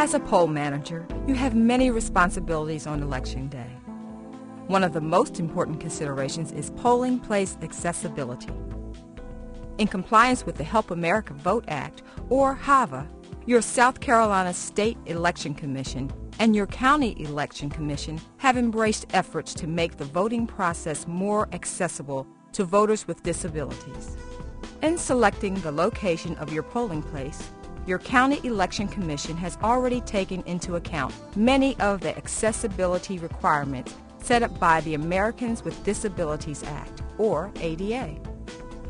As a poll manager, you have many responsibilities on Election Day. One of the most important considerations is polling place accessibility. In compliance with the Help America Vote Act, or HAVA, your South Carolina State Election Commission and your County Election Commission have embraced efforts to make the voting process more accessible to voters with disabilities. In selecting the location of your polling place, your County Election Commission has already taken into account many of the accessibility requirements set up by the Americans with Disabilities Act, or ADA.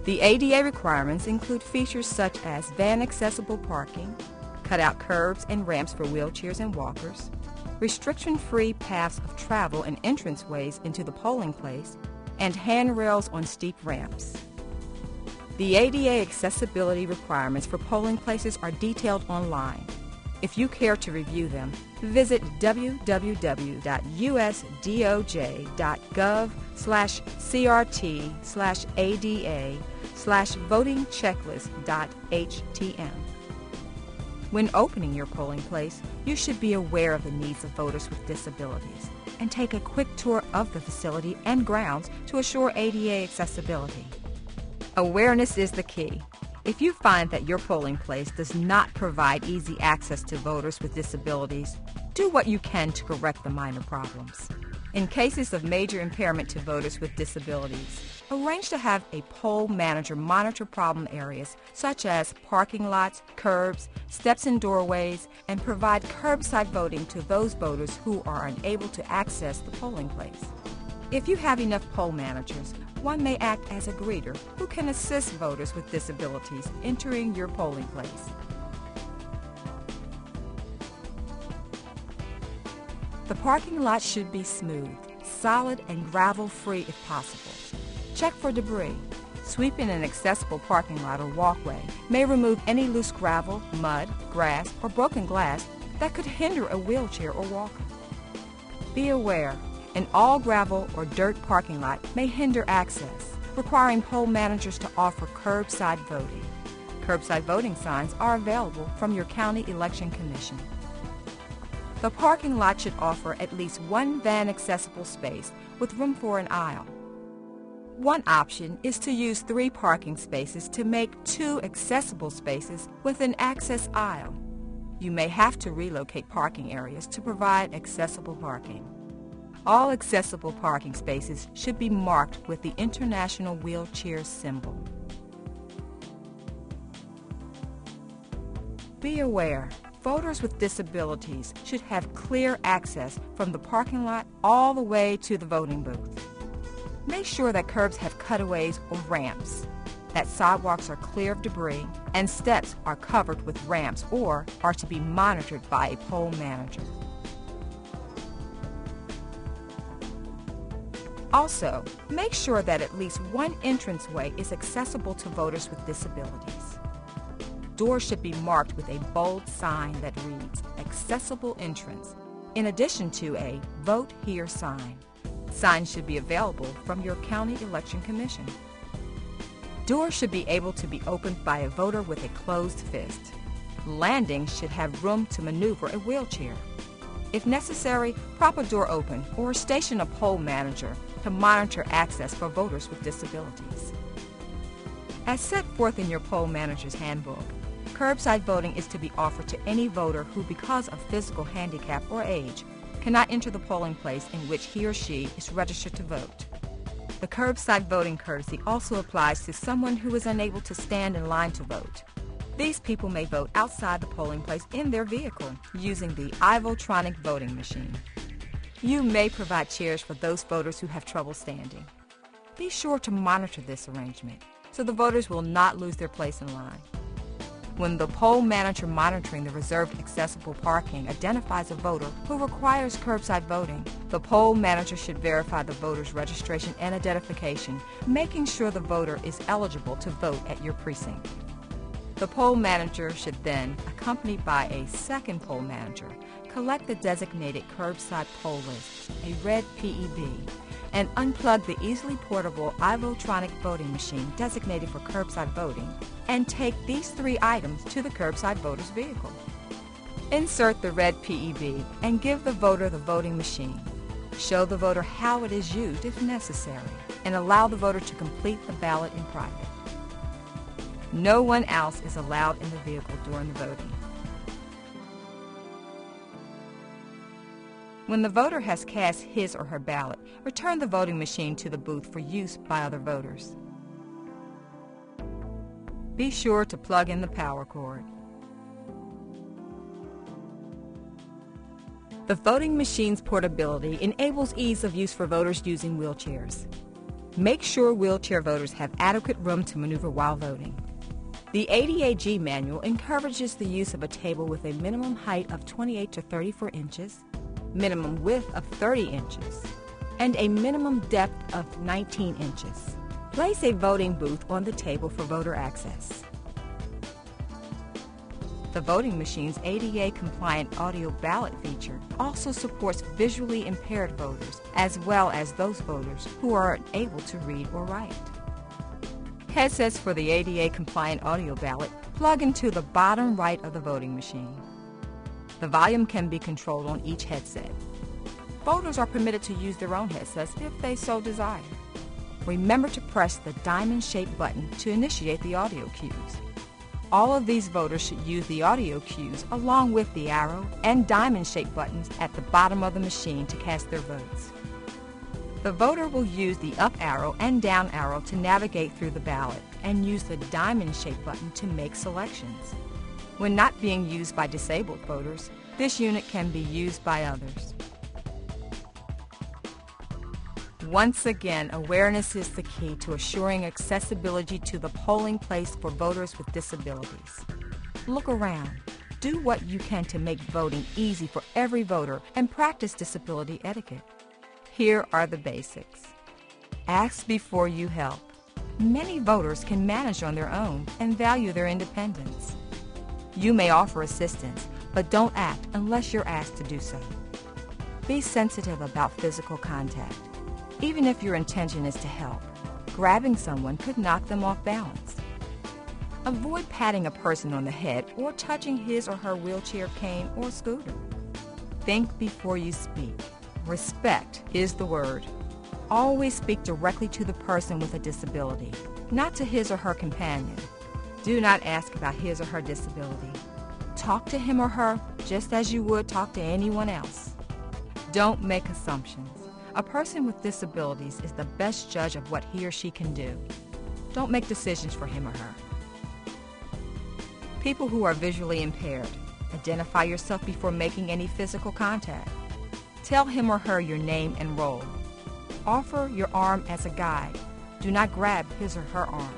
The ADA requirements include features such as van-accessible parking, cut-out curbs and ramps for wheelchairs and walkers, restriction-free paths of travel and entranceways into the polling place, and handrails on steep ramps. The ADA accessibility requirements for polling places are detailed online. If you care to review them, visit www.usdoj.gov/crt/ada/votingchecklist.htm. When opening your polling place, you should be aware of the needs of voters with disabilities and take a quick tour of the facility and grounds to assure ADA accessibility. Awareness is the key. If you find that your polling place does not provide easy access to voters with disabilities, do what you can to correct the minor problems. In cases of major impairment to voters with disabilities, arrange to have a poll manager monitor problem areas such as parking lots, curbs, steps and doorways, and provide curbside voting to those voters who are unable to access the polling place. If you have enough poll managers, one may act as a greeter who can assist voters with disabilities entering your polling place. The parking lot should be smooth, solid, and gravel-free if possible. Check for debris. Sweeping an accessible parking lot or walkway may remove any loose gravel, mud, grass, or broken glass that could hinder a wheelchair or walker. Be aware, an all-gravel or dirt parking lot may hinder access, requiring poll managers to offer curbside voting. Curbside voting signs are available from your County Election Commission. The parking lot should offer at least one van-accessible space with room for an aisle. One option is to use 3 parking spaces to make 2 accessible spaces with an access aisle. You may have to relocate parking areas to provide accessible parking. All accessible parking spaces should be marked with the International Wheelchair symbol. Be aware, voters with disabilities should have clear access from the parking lot all the way to the voting booth. Make sure that curbs have cutaways or ramps, that sidewalks are clear of debris, and steps are covered with ramps or are to be monitored by a poll manager. Also, make sure that at least one entranceway is accessible to voters with disabilities. Doors should be marked with a bold sign that reads, Accessible Entrance, in addition to a Vote Here sign. Signs should be available from your County Election Commission. Doors should be able to be opened by a voter with a closed fist. Landings should have room to maneuver a wheelchair. If necessary, prop a door open or station a poll manager to monitor access for voters with disabilities. As set forth in your poll manager's handbook, curbside voting is to be offered to any voter who, because of physical handicap or age, cannot enter the polling place in which he or she is registered to vote. The curbside voting courtesy also applies to someone who is unable to stand in line to vote. These people may vote outside the polling place in their vehicle using the iVotronic voting machine. You may provide chairs for those voters who have trouble standing. Be sure to monitor this arrangement so the voters will not lose their place in line. When the poll manager monitoring the reserved accessible parking identifies a voter who requires curbside voting, the poll manager should verify the voter's registration and identification, making sure the voter is eligible to vote at your precinct. The poll manager should then, accompanied by a second poll manager, collect the designated curbside poll list, a red PEB, and unplug the easily portable iVotronic voting machine designated for curbside voting, and take these 3 items to the curbside voter's vehicle. Insert the red PEB and give the voter the voting machine. Show the voter how it is used if necessary, and allow the voter to complete the ballot in private. No one else is allowed in the vehicle during the voting. When the voter has cast his or her ballot, return the voting machine to the booth for use by other voters. Be sure to plug in the power cord. The voting machine's portability enables ease of use for voters using wheelchairs. Make sure wheelchair voters have adequate room to maneuver while voting. The ADAG manual encourages the use of a table with a minimum height of 28 to 34 inches, minimum width of 30 inches, and a minimum depth of 19 inches. Place a voting booth on the table for voter access. The voting machine's ADA-compliant audio ballot feature also supports visually impaired voters, as well as those voters who are unable to read or write. Headsets for the ADA-compliant audio ballot plug into the bottom right of the voting machine. The volume can be controlled on each headset. Voters are permitted to use their own headsets if they so desire. Remember to press the diamond-shaped button to initiate the audio cues. All of these voters should use the audio cues along with the arrow and diamond-shaped buttons at the bottom of the machine to cast their votes. The voter will use the up arrow and down arrow to navigate through the ballot and use the diamond-shaped button to make selections. When not being used by disabled voters, this unit can be used by others. Once again, awareness is the key to assuring accessibility to the polling place for voters with disabilities. Look around. Do what you can to make voting easy for every voter and practice disability etiquette. Here are the basics. Ask before you help. Many voters can manage on their own and value their independence. You may offer assistance, but don't act unless you're asked to do so. Be sensitive about physical contact. Even if your intention is to help, grabbing someone could knock them off balance. Avoid patting a person on the head or touching his or her wheelchair, cane, or scooter. Think before you speak. Respect is the word. Always speak directly to the person with a disability, not to his or her companion. Do not ask about his or her disability. Talk to him or her just as you would talk to anyone else. Don't make assumptions. A person with disabilities is the best judge of what he or she can do. Don't make decisions for him or her. People who are visually impaired, identify yourself before making any physical contact. Tell him or her your name and role. Offer your arm as a guide. Do not grab his or her arm.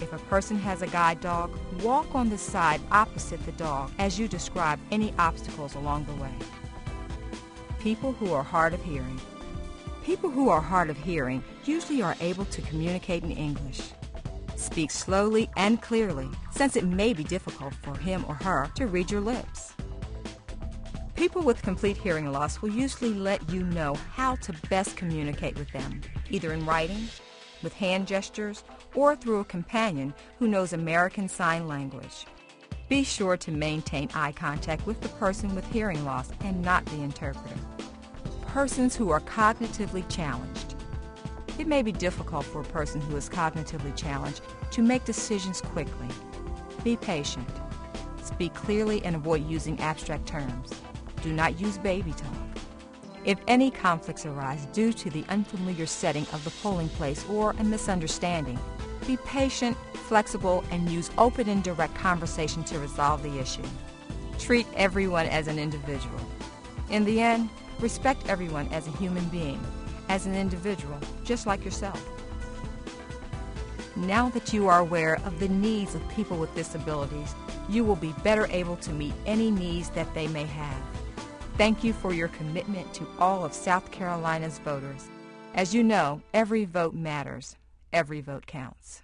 If a person has a guide dog, walk on the side opposite the dog as you describe any obstacles along the way. People who are hard of hearing. People who are hard of hearing usually are able to communicate in English. Speak slowly and clearly, since it may be difficult for him or her to read your lips. People with complete hearing loss will usually let you know how to best communicate with them, either in writing, with hand gestures, or through a companion who knows American Sign Language. Be sure to maintain eye contact with the person with hearing loss and not the interpreter. Persons who are cognitively challenged. It may be difficult for a person who is cognitively challenged to make decisions quickly. Be patient. Speak clearly and avoid using abstract terms. Do not use baby talk. If any conflicts arise due to the unfamiliar setting of the polling place or a misunderstanding, be patient, flexible, and use open and direct conversation to resolve the issue. Treat everyone as an individual. In the end, respect everyone as a human being, as an individual, just like yourself. Now that you are aware of the needs of people with disabilities, you will be better able to meet any needs that they may have. Thank you for your commitment to all of South Carolina's voters. As you know, every vote matters. Every vote counts.